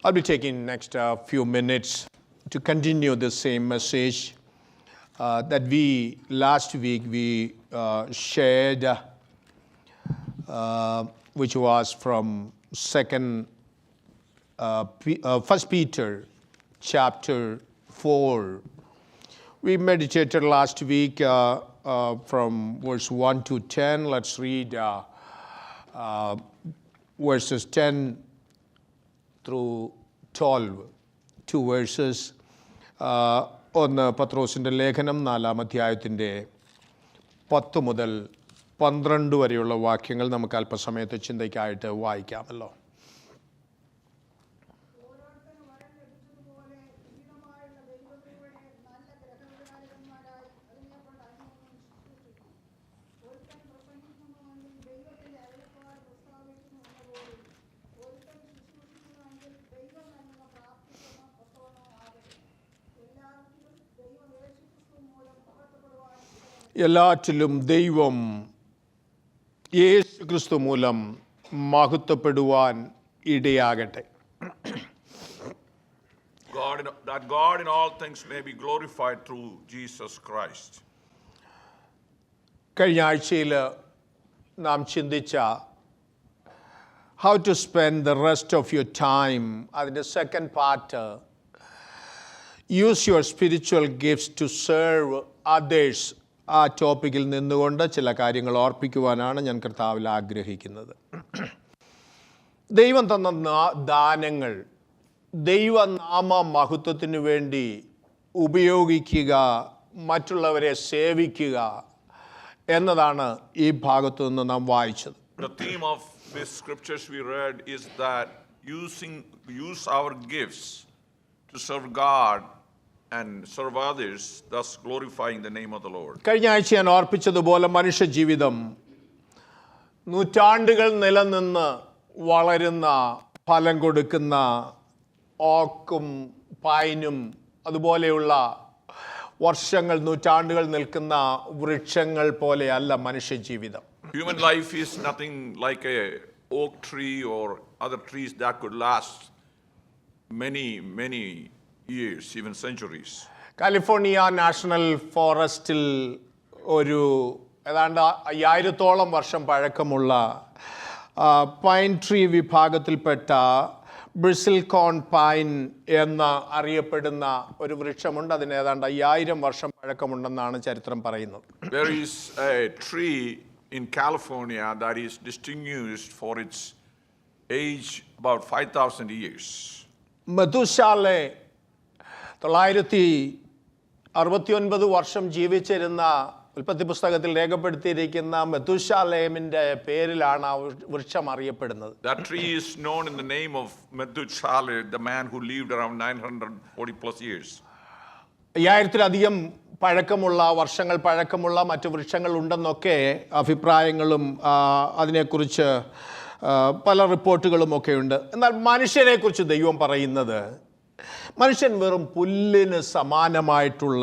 I'll be taking next few minutes to continue the same message that we last week we shared, which was from First Peter chapter 4. We meditated last week from verse 1 to 10. Let's read verses 10 through 12, two verses. ഒന്ന് പത്രോസിൻ്റെ ലേഖനം 4-ാം അധ്യായത്തിൻ്റെ 10 മുതൽ 12 വരെയുള്ള വാക്യങ്ങൾ നമുക്ക് അല്പസമയത്ത് ചിന്തയ്ക്കായിട്ട് വായിക്കാമല്ലോ. എല്ലാറ്റിലും ദൈവം യേശുക്രിസ്തു മൂലം മഹത്വപ്പെടുവാൻ ഇടയാകട്ടെ. That God in all things may be glorified through Jesus Christ. കഴിഞ്ഞ ആഴ്ചയിൽ നാം ചിന്തിച്ച how to spend the rest of your time, അതിൻ്റെ second part, use your spiritual gifts to serve others. ആ ടോപ്പിക്കിൽ നിന്നുകൊണ്ട് ചില കാര്യങ്ങൾ ഓർപ്പിക്കുവാനാണ് ഞാൻ കർത്താവിൽ ആഗ്രഹിക്കുന്നത്. ദൈവം തന്ന ദാനങ്ങൾ ദൈവനാമ മഹത്വത്തിനു വേണ്ടി ഉപയോഗിക്കുക, മറ്റുള്ളവരെ സേവിക്കുക എന്നതാണ് ഈ ഭാഗത്തു നിന്ന് നാം വായിച്ചത്. The theme of these scriptures we read is that use our gifts to serve God and serve others, thus glorifying the name of the Lord. കഴിഞ്ഞ ആഴ്ച ഞാൻ ഓർപ്പിച്ചതുപോലെ മനുഷ്യ ജീവിതം നൂറ്റാണ്ടുകൾ നിലനിന്ന് വളരുന്ന, ഫലം കൊടുക്കുന്ന ഓക്കും പൈനും അതുപോലെയുള്ള വർഷങ്ങൾ നൂറ്റാണ്ടുകൾ നിൽക്കുന്ന വൃക്ഷങ്ങൾ പോലെയല്ല മനുഷ്യ ജീവിതം. Human life is nothing like a oak tree or other trees that could last many years, even centuries. California national ഫോറസ്റ്റിൽ ഒരു ഏതാണ്ട് 5000-ഓളം വർഷം പഴക്കമുള്ള പൈൻ ട്രീ വിഭാഗത്തിൽപ്പെട്ട ബ്രിസിൽകോൺ പൈൻ എന്ന് അറിയപ്പെടുന്ന ഒരു വൃക്ഷമുണ്ട്. അതിന് ഏതാണ്ട് 5000 വർഷം പഴക്കമുണ്ടെന്നാണ് ചരിത്രം പറയുന്നത്. There is a tree in California that is distinguished for its age about 5000 years. മെതുശാലെ 969 വർഷം ജീവിച്ചിരുന്ന ഉൽപ്പത്തി പുസ്തകത്തിൽ രേഖപ്പെടുത്തിയിരിക്കുന്ന മെതുശാലേമിന്റെ പേരിലാണ് ആ വൃക്ഷം അറിയപ്പെടുന്നത്. That tree is known in the name of Methuselah, the man who lived around 940 plus years. 5000-ലധികം പഴക്കമുള്ള വർഷങ്ങൾ പഴക്കമുള്ള മറ്റു വൃക്ഷങ്ങൾ ഉണ്ടെന്നൊക്കെ അഭിപ്രായങ്ങളും അതിനെക്കുറിച്ച് പല റിപ്പോർട്ടുകളും ഒക്കെ ഉണ്ട്. എന്നാൽ മനുഷ്യനെക്കുറിച്ച് ദൈവം പറയുന്നത് മനുഷ്യൻ വെറും പുല്ലിന് സമാനമായിട്ടുള്ള,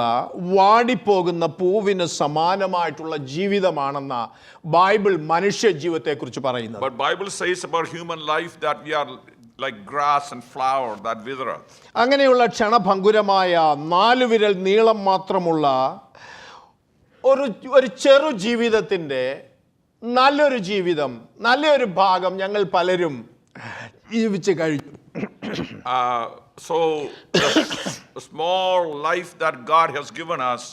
വാടിപ്പോകുന്ന പൂവിന് സമാനമായിട്ടുള്ള ജീവിതമാണെന്ന ബൈബിൾ മനുഷ്യ ജീവിതത്തെക്കുറിച്ച് പറയുന്നത്. But Bible says about human life that we are like grass and flower that withereth. അങ്ങനെയുള്ള ക്ഷണഭംഗുരമായ 4 വിരൽ നീളം മാത്രമുള്ള ഒരു ചെറു ജീവിതത്തിൻ്റെ നല്ലൊരു ജീവിതം, നല്ലൊരു ഭാഗം ഞങ്ങൾ പലരും ജീവിച്ച് കഴിഞ്ഞു. So the small life that God has given us,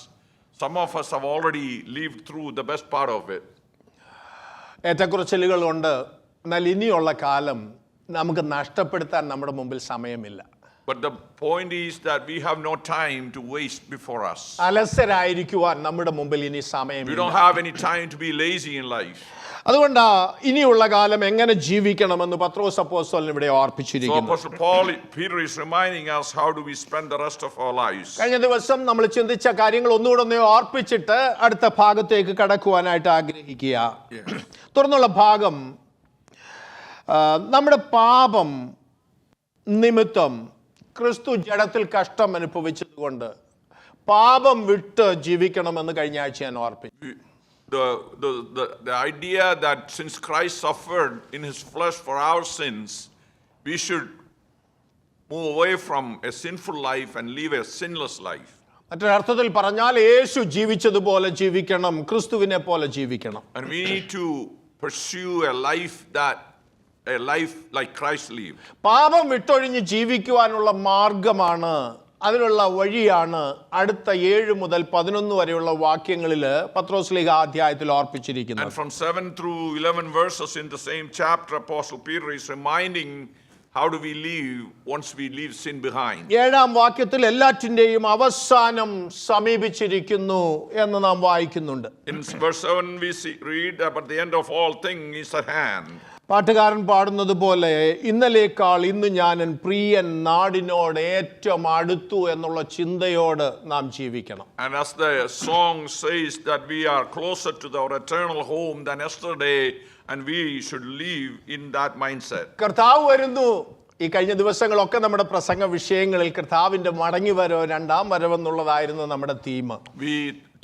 some of us have already lived through the best part of it. ഏറ്റക്കുറച്ചിലുകളുണ്ട്, എന്നാൽ ഇനിയുള്ള കാലം നമുക്ക് നഷ്ടപ്പെടുത്താൻ നമ്മുടെ മുമ്പിൽ സമയമില്ല. But the point is that we have no time to waste before us. അലസരായിരിക്കുവാൻ നമ്മുടെ മുമ്പിൽ ഇനി സമയമില്ല. We don't have any time to be lazy in life. അതുകൊണ്ടാ ഇനിയുള്ള കാലം എങ്ങനെ ജീവിക്കണമെന്ന് പത്രോസ് അപ്പോസ്തലൻ ഇവിടെ ഓർപ്പിച്ചിരിക്കുന്നു. So Peter is reminding us how do we spend the rest of our lives. കഴിഞ്ഞ ദിവസം നമ്മൾ ചിന്തിച്ച കാര്യങ്ങൾ ഒന്നുകൂടെ ഓർപ്പിച്ചിട്ട് അടുത്ത ഭാഗത്തേക്ക് കടക്കുവാനായിട്ട് ആഗ്രഹിക്കുക. തുടർന്നുള്ള ഭാഗം നമ്മുടെ പാപം നിമിത്തം ക്രിസ്തു ജഡത്തിൽ കഷ്ടം അനുഭവിച്ചതുകൊണ്ട് പാപം വിട്ട് ജീവിക്കണമെന്ന് കഴിഞ്ഞ ആഴ്ച ഞാൻ ഓർപ്പിച്ചു. The idea that since Christ suffered in his flesh for our sins, we should move away from a sinful life and live a sinless life. മറ്റൊരർത്ഥത്തിൽ പറഞ്ഞാൽ യേശു ജീവിച്ചതുപോലെ ജീവിക്കണം, ക്രിസ്തുവിനെ പോലെ ജീവിക്കണം. And we need to pursue a life like Christ lived. പാപം വിട്ടൊഴിഞ്ഞ് ജീവിക്കുവാനുള്ള മാർഗമാണ്, അതിനുള്ള വഴിയാണ് അടുത്ത 7 മുതൽ 11 വരെയുള്ള വാക്യങ്ങളിൽ പത്രോസ്ലീഹ അധ്യായത്തിൽ And ഓർപ്പിച്ചിരിക്കുന്നത്. from 7 through 11 verses in the same chapter, Apostle Peter is reminding how do we live once we leave sin behind. 7-ാം വാക്യത്തിൽ എല്ലാറ്റിൻ്റെയും അവസാനം സമീപിച്ചിരിക്കുന്നു എന്ന് നാം വായിക്കുന്നുണ്ട്. In verse 7 we read, but the end of all things is at hand. പാട്ടുകാരൻ പാടുന്നത് പോലെ ഇന്നലേക്കാൾ ഇന്ന് ഞാൻ പ്രിയൻ നാടിനോട് ഏറ്റവും അടുത്തു എന്നുള്ള ചിന്തയോട് നാം ജീവിക്കണം. And as the song says that we are closer to our eternal home than yesterday, and we should live in that mindset. കർത്താവ് വരുന്നു. ഈ കഴിഞ്ഞ ദിവസങ്ങളൊക്കെ നമ്മുടെ പ്രസംഗ വിഷയങ്ങളിൽ കർത്താവിൻ്റെ മടങ്ങി വരവ്, രണ്ടാം വരവെന്നുള്ളതായിരുന്നു നമ്മുടെ theme. We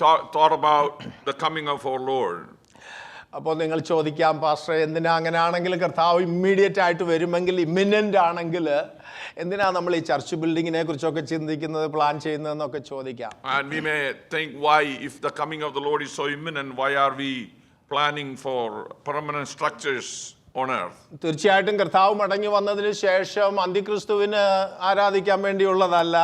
thought about the coming of our Lord. അപ്പോൾ നിങ്ങൾ ചോദിക്കാം, പാസ്റ്ററെ എന്തിനാ അങ്ങനെയാണെങ്കിൽ കർത്താവ് ഇമ്മീഡിയറ്റ് ആയിട്ട് വരുമെങ്കിൽ, ഇമ്മിനൻ്റ് ആണെങ്കിൽ എന്തിനാ നമ്മൾ ഈ ചർച്ച് ബിൽഡിങ്ങിനെ കുറിച്ചൊക്കെ ചിന്തിക്കുന്നത്, പ്ലാൻ ചെയ്യുന്നതെന്നൊക്കെ ചോദിക്കാം. And we may think, why, if the coming of the Lord is so imminent, why are we planning for permanent structures on earth? തീർച്ചയായിട്ടും കർത്താവ് മടങ്ങി വന്നതിന് ശേഷം അന്തിക്രിസ്തുവിന് ആരാധിക്കാൻ വേണ്ടിയുള്ളതല്ല,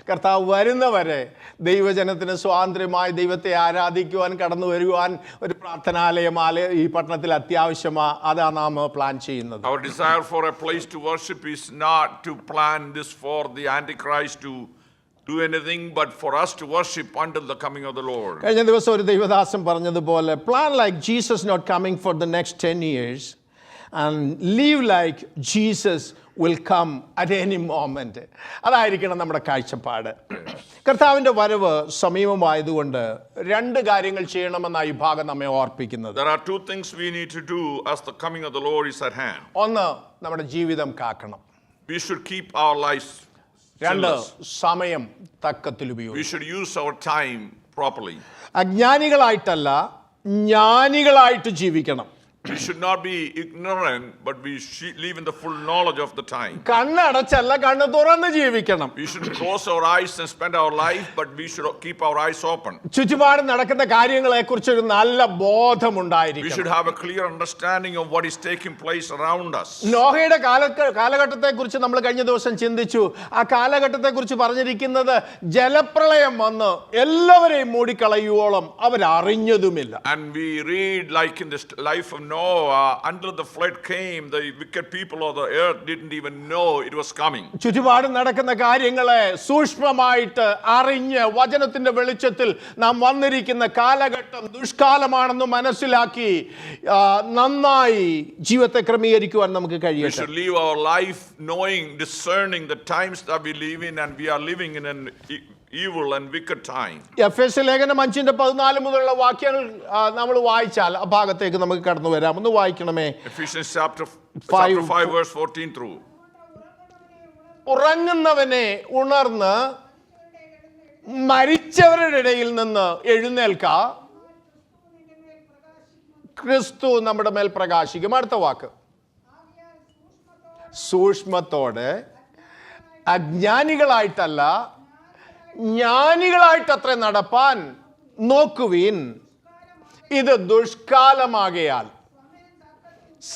കർത്താവ് വരുന്നവരെ ദൈവജനത്തിന് സ്വാതന്ത്ര്യമായി ദൈവത്തെ ആരാധിക്കുവാൻ കടന്നു വരുവാൻ ഒരു പ്രാർത്ഥനാലയം ഈ പട്ടണത്തിൽ അത്യാവശ്യമാണ്. അതാണ് നാം പ്ലാൻ ചെയ്യുന്നത്. Our desire for a place to worship is not to plan this for the Antichrist to do anything, but for us to worship until the coming of the Lord. കഴിഞ്ഞ ദിവസം ഒരു ദൈവദാസൻ പറഞ്ഞതുപോലെ, plan like Jesus not coming for the next 10 years and live like Jesus will come at any moment. അതായിരിക്കണം നമ്മുടെ കാഴ്ചപ്പാട്. കർത്താവിൻ്റെ വരവ് സമീപമായതുകൊണ്ട് 2 കാര്യങ്ങൾ ചെയ്യണമെന്ന ഈ ഭാഗം നമ്മെ ഓർപ്പിക്കുന്നത്. There are 2 things we need to do as the coming of the Lord is at hand. ഒന്ന്, നമ്മുടെ ജീവിതം കാക്കണം. We should keep our lives 2, sinless. സമയം തക്കത്തിൽ We ഉപയോഗിക്കണം. should use our time properly. അജ്ഞാനികളായിട്ടല്ല, ജ്ഞാനികളായിട്ട് ജീവിക്കണം. We should not be ignorant, but we should live in the full knowledge of the time. കണ്ണടച്ചല്ല, കണ്ണ് തുറന്ന് ജീവിക്കണം. We shouldn't close our eyes and spend our life, but we should keep our eyes open. ചുറ്റുപാട് നടക്കുന്ന കാര്യങ്ങളെക്കുറിച്ച് ഒരു നല്ല We ബോധമുണ്ടായിരിക്കണം. should have a clear understanding of what is taking place around us. നോഹയുടെ കാലഘട്ടത്തെക്കുറിച്ച് നമ്മൾ കഴിഞ്ഞ ദിവസം ചിന്തിച്ചു. ആ കാലഘട്ടത്തെക്കുറിച്ച് പറഞ്ഞിരിക്കുന്നത് ജലപ്രളയം വന്ന് എല്ലാവരെയും മൂടിക്കളയുവോളം അവരറിഞ്ഞതുമില്ല. And we read, like in the life of Noah, until the flood came, the wicked people of the earth didn't even know it was coming. ചുറ്റുപാട് നടക്കുന്ന കാര്യങ്ങളെ സൂക്ഷ്മമായിട്ട് അറിഞ്ഞ് വചനത്തിന്റെ വെളിച്ചത്തിൽ നാം വന്നിരിക്കുന്ന കാലഘട്ടം ദുഷ്കാലമാണെന്ന് മനസ്സിലാക്കി നന്നായി ജീവിതത്തെ ക്രമീകരിക്കുവാൻ നമുക്ക് We കഴിയട്ടെ. should live our life knowing, discerning the times that we live in, and we are living in an evil and wicked time. എഫെസ്യ ലേഖനം 5:14 മുതലുള്ള വാക്യങ്ങൾ നമ്മൾ വായിച്ചാൽ ആ ഭാഗത്തേക്ക് നമുക്ക് കടന്നു വരാം. ഒന്ന് വായിക്കണമേ. Ephesians chapter 5 verse 14 through. ഉറങ്ങുന്നവനെ ഉണർന്ന് മരിച്ചവരുടെ ഇടയിൽ നിന്ന് എഴുന്നേൽക്ക, ക്രിസ്തു നമ്മുടെ മേൽ പ്രകാശിക്കും. അടുത്ത വാക്ക്, സൂക്ഷ്മത്തോടെ അജ്ഞാനികളായിട്ടല്ല ജ്ഞാനികളായിട്ടത്ര നടപ്പാൻ നോക്കുവിൻ, ഇത് ദുഷ്കാലമാകയാൽ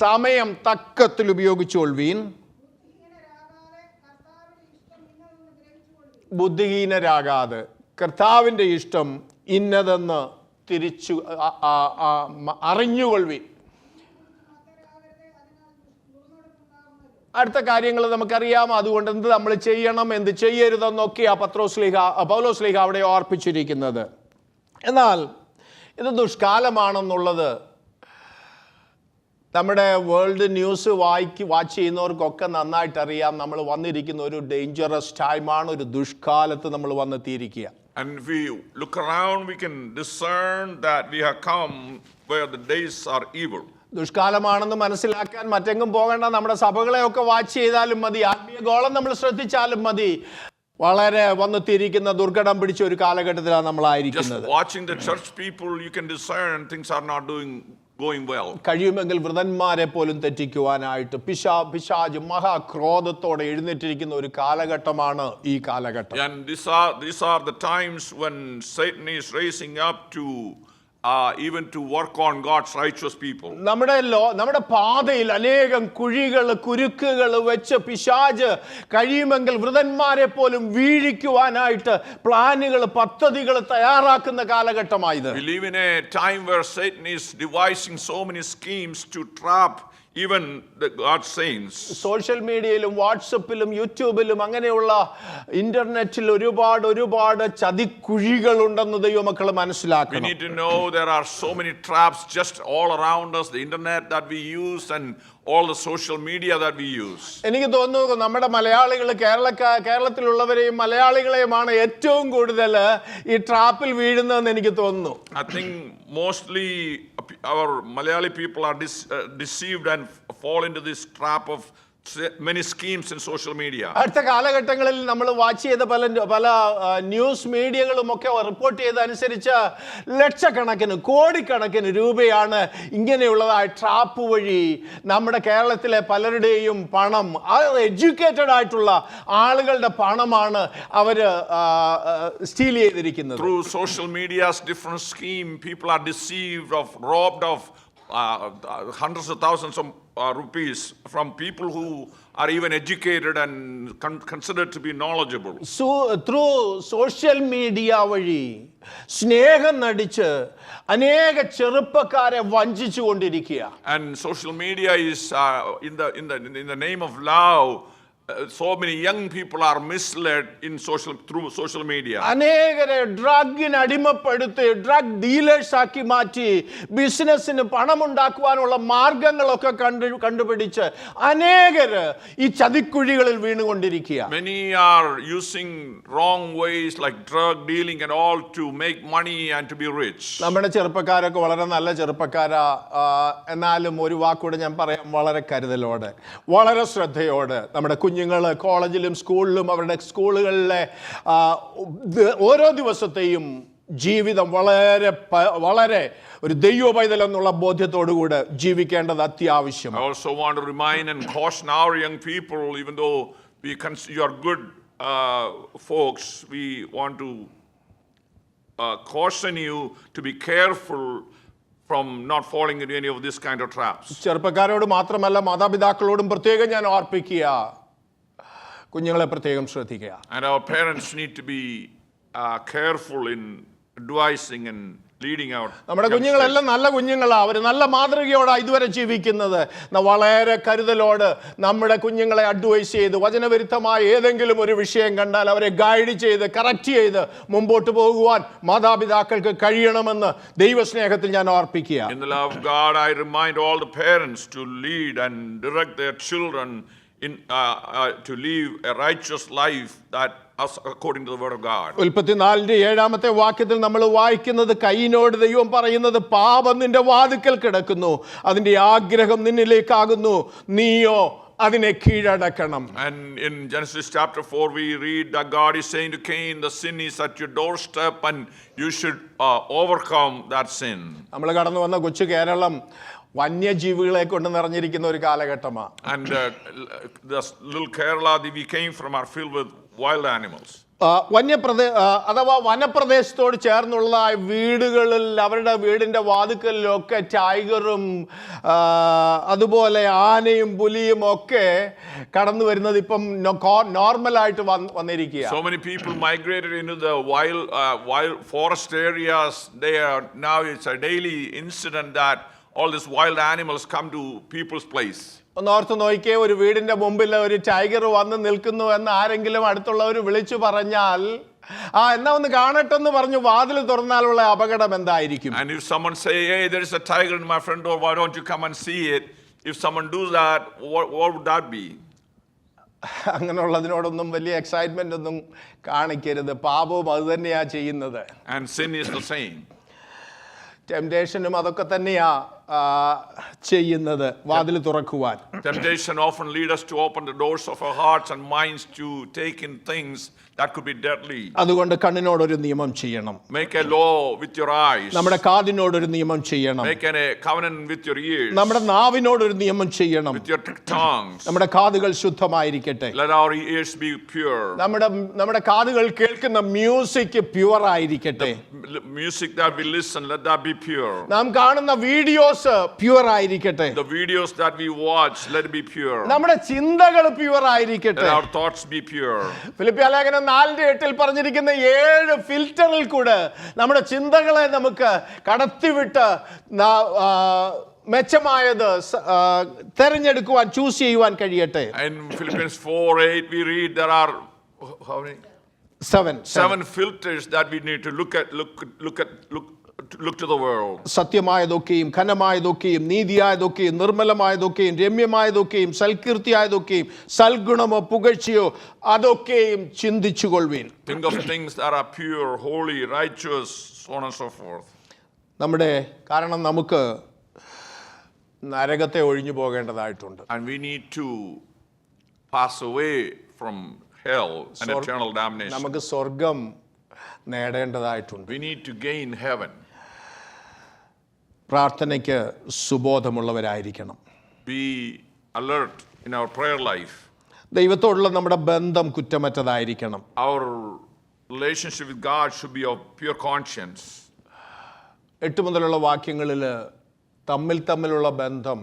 സമയം തക്കത്തിൽ ഉപയോഗിച്ചുകൊള്ളുവീൻ. ബുദ്ധിഹീനരാകാതെ കർത്താവിൻ്റെ ഇഷ്ടം ഇന്നതെന്ന് അറിഞ്ഞുകൊള്ളുവീൻ. അടുത്ത കാര്യങ്ങൾ നമുക്കറിയാം. അതുകൊണ്ട് എന്ത് നമ്മൾ ചെയ്യണം, എന്ത് ചെയ്യരുതെന്നൊക്കെയാ പൗലോസ്ലീഹ അവിടെ ഓർപ്പിച്ചിരിക്കുന്നത്. എന്നാൽ ഇത് ദുഷ്കാലമാണെന്നുള്ളത് നമ്മുടെ വേൾഡ് ന്യൂസ് വാച്ച് ചെയ്യുന്നവർക്കൊക്കെ നന്നായിട്ട് അറിയാം. നമ്മൾ വന്നിരിക്കുന്ന ഒരു ഡേഞ്ചറസ് ടൈമാണ്, ഒരു ദുഷ്കാലത്ത് നമ്മൾ വന്നെത്തിയിരിക്കുക. And if we look around, we can discern that we have come where the days are evil. ദുഷ്കാലമാണെന്ന് മനസ്സിലാക്കാൻ മറ്റെങ്ങും പോകേണ്ട, നമ്മുടെ സഭകളെയൊക്കെ വാച്ച് ചെയ്താലും മതി, ആത്മീയ ഗോളം നമ്മൾ ശ്രദ്ധിച്ചാലും മതി. വളരെ വന്നെത്തിയിരിക്കുന്ന ദുർഘടം പിടിച്ച ഒരു കാലഘട്ടത്തിലാണ് നമ്മളായിരിക്കുന്നത്. Just watching the church people, you can discern things are not doing going well. കഴിയുമെങ്കിൽ വൃതന്മാരെ പോലും തെറ്റിക്കുവാനായിട്ട് പിശാച് മഹാക്രോധത്തോടെ എഴുന്നേറ്റിരിക്കുന്ന ഒരു കാലഘട്ടമാണ് ഈ കാലഘട്ടം. And these are the times when Satan is raising up to even to work on God's righteous people. നമ്മുടെ പാതയിൽ അനേകം കുഴികൾ കുരുക്കുകൾ വെച്ച് പിശാച് കഴിയുമെങ്കിൽ വൃതന്മാരെ പോലും വീഴിക്കുവാനായിട്ട് പ്ലാനുകൾ പദ്ധതികൾ തയ്യാറാക്കുന്ന കാലഘട്ടമായത്. We live in a time where Satan is devising so many schemes to trap even the God's saints. Social മീഡിയയിലും വാട്സപ്പിലും യൂട്യൂബിലും അങ്ങനെയുള്ള ഇന്റർനെറ്റിൽ ഒരുപാട് ചതിക്കുഴികളുണ്ടെന്ന് ദൈവമക്കൾ We മനസ്സിലാക്കണം. need to know there are so many traps just all around us, the internet that we use and all the social media that we use. എനിക്ക് തോന്നുന്നു നമ്മുടെ മലയാളികൾ കേരളത്തിലുള്ളവരെയും മലയാളികളെയുമാണ് ഏറ്റവും കൂടുതൽ ഈ ട്രാപ്പിൽ വീഴുന്നതെന്ന് എനിക്ക് തോന്നുന്നു. I think mostly our Malayali people are deceived and fall into this trap of many schemes in social media. അടുത്ത കാലഘട്ടങ്ങളിൽ നമ്മൾ വാച്ച് ചെയ്ത പല ന്യൂസ് മീഡിയകളും ഒക്കെ റിപ്പോർട്ട് ചെയ്തതനുസരിച്ച് ലക്ഷക്കണക്കിന് കോടിക്കണക്കിന് രൂപയാണ് ഇങ്ങനെയുള്ളതായ ട്രാപ്പ് വഴി നമ്മുടെ കേരളത്തിലെ പലരുടെയും പണം, എഡ്യൂക്കേറ്റഡ് ആയിട്ടുള്ള ആളുകളുടെ പണമാണ് അവർ സ്റ്റീൽ ചെയ്തിരിക്കുന്നത്. Through social media's different scheme, people are deceived robbed of hundreds of thousands of rupees from people who are even educated and considered to be knowledgeable. So through social media വഴി സ്നേഹം നടിച്ച് അനേക ചെറുപ്പക്കാരെ വഞ്ചിച്ചു കൊണ്ടിരിക്കുക. And social media is in the name of love. So many young people are misled through social media. അനേകരെ ഡ്രഗിന് അടിമപ്പെടുത്തി drug dealers ആക്കി മാറ്റി ബിസിനസ്സിന് പണമുണ്ടാക്കുവാനുള്ള മാർഗങ്ങളൊക്കെ കണ്ടുപിടിച്ച് അനേകര് ഈ ചതിക്കുഴികളിൽ വീണുകൊണ്ടിരിക്കുക. Many are using wrong ways like drug dealing and all to make money and to be rich. നമ്മുടെ ചെറുപ്പക്കാരൊക്കെ വളരെ നല്ല ചെറുപ്പക്കാരാ, എന്നാലും ഒരു വാക്കുകൂടെ ഞാൻ പറയാം, വളരെ കരുതലോടെ വളരെ ശ്രദ്ധയോടെ നമ്മുടെ കുഞ്ഞുങ്ങൾ കോളേജിലും സ്കൂളിലും അവരുടെ സ്കൂളുകളിലെ ഓരോ ദിവസത്തെയും ജീവിതം വളരെ ഒരു ദൈവ പൈതൽ എന്നുള്ള ബോധ്യത്തോടുകൂടെ ജീവിക്കേണ്ടത് അത്യാവശ്യം. I also want to remind and caution our young people, even though you are good folks, we want to caution you to be careful from not falling into any of this kind of traps. ചെറുപ്പക്കാരോട് മാത്രമല്ല മാതാപിതാക്കളോടും പ്രത്യേകം ഞാൻ ഓർപ്പിക്കുക, കുഞ്ഞുങ്ങളെ പ്രത്യേകം ശ്രദ്ധിക്കുക. And our parents need to be careful in advising and leading out. നമ്മുടെ കുഞ്ഞുങ്ങളെല്ലാം നല്ല കുഞ്ഞുങ്ങളാണ്, അവർ നല്ല മാതൃകയോടാണ് ഇതുവരെ ജീവിക്കുന്നത്. വളരെ കരുതലോട് നമ്മുടെ കുഞ്ഞുങ്ങളെ അഡ്വൈസ് ചെയ്ത് വചനവിരുദ്ധമായ ഏതെങ്കിലും ഒരു വിഷയം കണ്ടാൽ അവരെ ഗൈഡ് ചെയ്ത് കറക്റ്റ് ചെയ്ത് മുമ്പോട്ട് പോകുവാൻ മാതാപിതാക്കൾക്ക് കഴിയണമെന്ന് ദൈവസ്നേഹത്തിൽ ഞാൻ ഓർപ്പിക്കുക. In the love of God, I remind all the parents to lead and direct their children to live a righteous life that according to the word of God. ഉൽപ്പത്തി 4:7 വാക്യത്തിൽ നമ്മൾ വായിക്കുന്നത്, കയീനോട് ദൈവം പറയുന്നത്, പാപം നിന്റെ വാതിക്കൽ കിടക്കുന്നു, അതിന്റെ ആഗ്രഹം നിന്നിലേക്കാകുന്നു, നീയോ അതിനെ കീഴടക്കണം. And in Genesis chapter 4 we read that God is saying to Cain, the sin is at your doorstep and you should overcome that sin. നമ്മൾ കടന്നു വന്ന കൊച്ചു കേരളം വന്യജീവികളെ കൊണ്ട് നിറഞ്ഞിരിക്കുന്ന ഒരു കാലഘട്ടമാണ്. And the little Kerala that we came from are filled with wild animals. അഥവാ വനപ്രദേശത്തോട് ചേർന്നുള്ള വീടുകളിൽ, അവരുടെ വീടിൻ്റെ വാതിക്കലിലൊക്കെ ടൈഗറും അതുപോലെ ആനയും പുലിയും ഒക്കെ കടന്നു വരുന്നത് ഇപ്പം നോർമലായിട്ട് വന്നിരിക്കുക. So many people migrated into the wild forest areas. Now it's a daily incident that all these wild animals come to people's place. ഒന്നോർത്ത് നോക്കിയേ, ഒരു വീടിന്റെ മുമ്പിൽ ഒരു ടൈഗർ വന്ന് നിൽക്കുന്നു എന്ന് ആരെങ്കിലും അടുത്തുള്ളവർ വിളിച്ചു പറഞ്ഞാൽ, എന്നാ ഒന്ന് കാണട്ടെ എന്ന് പറഞ്ഞു വാതിൽ തുറന്നാലുള്ള അപകടം എന്തായിരിക്കും? And if someone say, hey, there is a tiger in my front door, why don't you come and see it? If someone does that, what would that be? അങ്ങനെയുള്ളതിനോടൊന്നും വലിയ എക്സൈറ്റ്മെന്റ് ഒന്നും കാണിക്കരുത്. പാപവും അത് തന്നെയാ ചെയ്യുന്നത്. And sin is the same. ടെംപ്റ്റേഷനും അതൊക്കെ തന്നെയാ ചെയ്യുന്നത് വാതിൽ തുറക്കുവാൻ. Temptation often leads us to open the doors of our hearts and minds to take in things that could be deadly. അതുകൊണ്ട് കണ്ണിനോടൊരു നിയമം ചെയ്യണം. Make a law with your eyes. നമ്മുടെ കാതിനോടൊരു നിയമം ചെയ്യണം. Make a covenant with your ears. നമ്മുടെ നാവിനോടൊരു നിയമം ചെയ്യണം. With your tongues. നമ്മുടെ കാതുകൾ ശുദ്ധമായിരിക്കട്ടെ. Let our ears be pure. നമ്മുടെ കാതുകൾ കേൾക്കുന്ന മ്യൂസിക് പ്യുവർ ആയിരിക്കട്ടെ. Music that we listen, let that be pure. നാം കാണുന്ന വീഡിയോസ് പ്യുവർ ആയിരിക്കട്ടെ. The videos that we watch, let it be pure. നമ്മുടെ ചിന്തകൾ പ്യുവർ ആയിരിക്കട്ടെ. Let our thoughts be pure. ഫിലിപ്പിയ ലേഖനം 4:8 പറഞ്ഞിരിക്കുന്ന 7 ഫിൽറ്ററിൽ കൂടെ നമ്മുടെ ചിന്തകളെ നമുക്ക് കടത്തിവിട്ട് മെച്ചമായത് തെരഞ്ഞെടുക്കുവാൻ ചൂസ് ചെയ്യുവാൻ കഴിയട്ടെ. In Philippians 4:8 we read there are how many? 7 filters that we need to look to the world. സത്യമായതൊക്കെയും ഘനമായതൊക്കെയും നീതിയായതൊക്കെയും നിർമ്മലമായതൊക്കെയും രമ്യമായതൊക്കെയും സൽകീർത്തിയായതൊക്കെയും സൽഗുണമോ പുകഴ്ചയോ അതൊക്കെയും ചിന്തിച്ചുകൊള്ളുവിൻ. Think of things that are pure, holy, righteous, so on and so forth. കാരണം നമുക്ക് നരകത്തെ ഒഴിഞ്ഞു പോകേണ്ടതായിട്ടുണ്ട്. And we need to pass away from hell and eternal damnation. നമുക്ക് സ്വർഗം നേടേണ്ടതായിട്ടുണ്ട്. We need to gain heaven. പ്രാർത്ഥനയ്ക്ക് സുബോധമുള്ളവരായിരിക്കണം. Be alert in our prayer life. ദൈവത്തോടുള്ള നമ്മുടെ ബന്ധം കുറ്റമറ്റതായിരിക്കണം. Our relationship with God should be of pure conscience. 8 മുതലുള്ള വാക്യങ്ങളിൽ തമ്മിലുള്ള ബന്ധം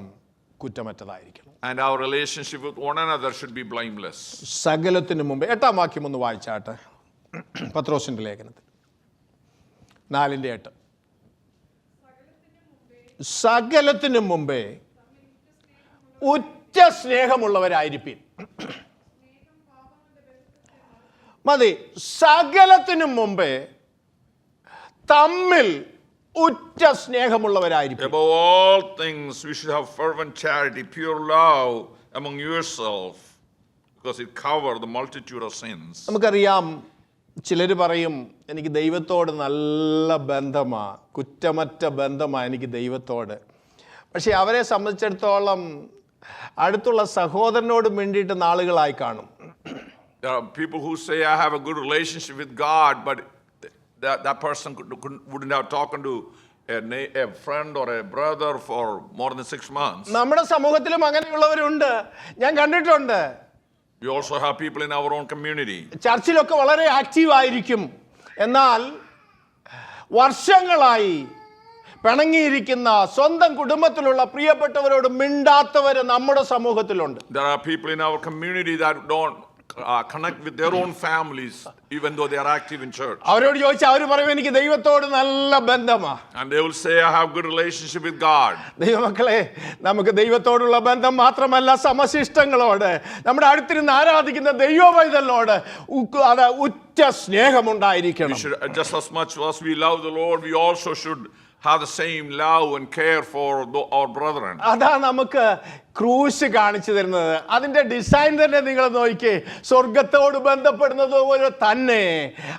കുറ്റമറ്റതായിരിക്കണം. And our relationship with one another should be blameless. സകലത്തിനു മുമ്പേ 8-ാം വാക്യം ഒന്ന് വായിച്ചാട്ടെ. പത്രോസിന്റെ ലേഖനത്തിൽ 4:8 സകലത്തിനു മുമ്പേ ഉറ്റ സ്നേഹമുള്ളവരായിരിക്കും. മതി. സകലത്തിനു മുമ്പേ തമ്മിൽ ഉറ്റ സ്നേഹമുള്ളവരായിരിക്കും. Above all things we should have fervent charity, pure love among yourselves, because it covers the multitude of sins. നമുക്കറിയാം, ചിലർ പറയും എനിക്ക് ദൈവത്തോട് നല്ല ബന്ധമാ, കുറ്റമറ്റ ബന്ധമാ എനിക്ക് ദൈവത്തോട്. പക്ഷെ അവരെ സംബന്ധിച്ചിടത്തോളം അടുത്തുള്ള സഹോദരനോട് വേണ്ടിയിട്ട് നാളുകളായി കാണും. There are people who say I have a good relationship with God, but that person wouldn't have talked to a friend or a brother for more than 6 months. നമ്മുടെ സമൂഹത്തിലും അങ്ങനെയുള്ളവരുണ്ട്, ഞാൻ കണ്ടിട്ടുണ്ട്. We also have people in our own community. ചർച്ചിലൊക്കെ വളരെ active ആയിരിക്കും, എന്നാൽ വർഷങ്ങളായി പിണങ്ങിയിരിക്കുന്ന സ്വന്തം കുടുംബത്തിലുള്ള പ്രിയപ്പെട്ടവരോട് മിണ്ടാത്തവർ നമ്മുടെ സമൂഹത്തിലുണ്ട്. There are people in our community that don't connect with their own families even though they are active in church. അവരോട് ചോദിച്ചാൽ അവർ പറയും എനിക്ക് ദൈവത്തോട് നല്ല ബന്ധമാ. And they will say I have good relationship with God. ദൈവമക്കളെ, നമുക്ക് ദൈവത്തോടുള്ള ബന്ധം മാത്രമല്ല, സമശിഷ്ടങ്ങളോട് നമ്മുടെ അടുത്തിരുന്ന് ആരാധിക്കുന്ന ദൈവവൈതലിനോട് അത് ഉറ്റ സ്നേഹമുണ്ടായിരിക്കണം. We should, just as much as we love the Lord, we also should have the same love and care for our brethren. അതാ നമുക്ക് ക്രൂശ് കാണിച്ചു തരുന്നത്. അതിന്റെ ഡിസൈൻ തന്നെ നിങ്ങൾ നോക്കിയേ, സ്വർഗത്തോട് ബന്ധപ്പെടുന്നത് പോലെ തന്നെ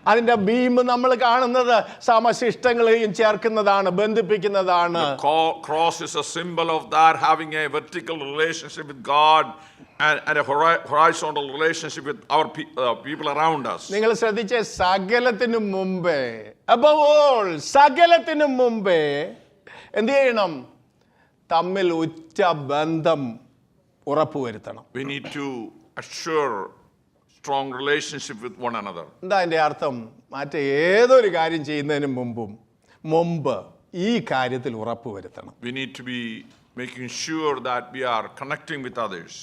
അതിന്റെ ബീം നമ്മൾ കാണുന്നത് സമശിഷ്ടങ്ങളെയും ചേർക്കുന്നതാണ്, ബന്ധിപ്പിക്കുന്നതാണ്. The cross is a symbol of that, having a vertical relationship with God and a horizontal relationship with our people around us. നിങ്ങൾ ശ്രദ്ധിച്ചേ, സകലത്തിനു മുമ്പേ, above all, സകലത്തിനു മുമ്പേ എന്ത് ചെയ്യണം? തമ്മിൽ ഉറ്റ ബന്ധം ഉറപ്പുവരുത്തണം. We need to assure strong relationship with one another. എന്താ അതിൻ്റെ അർത്ഥം? ഏതൊരു കാര്യം ചെയ്യുന്നതിന് മുമ്പ് ഈ കാര്യത്തിൽ ഉറപ്പുവരുത്തണം. We need to be making sure that we are connecting with others.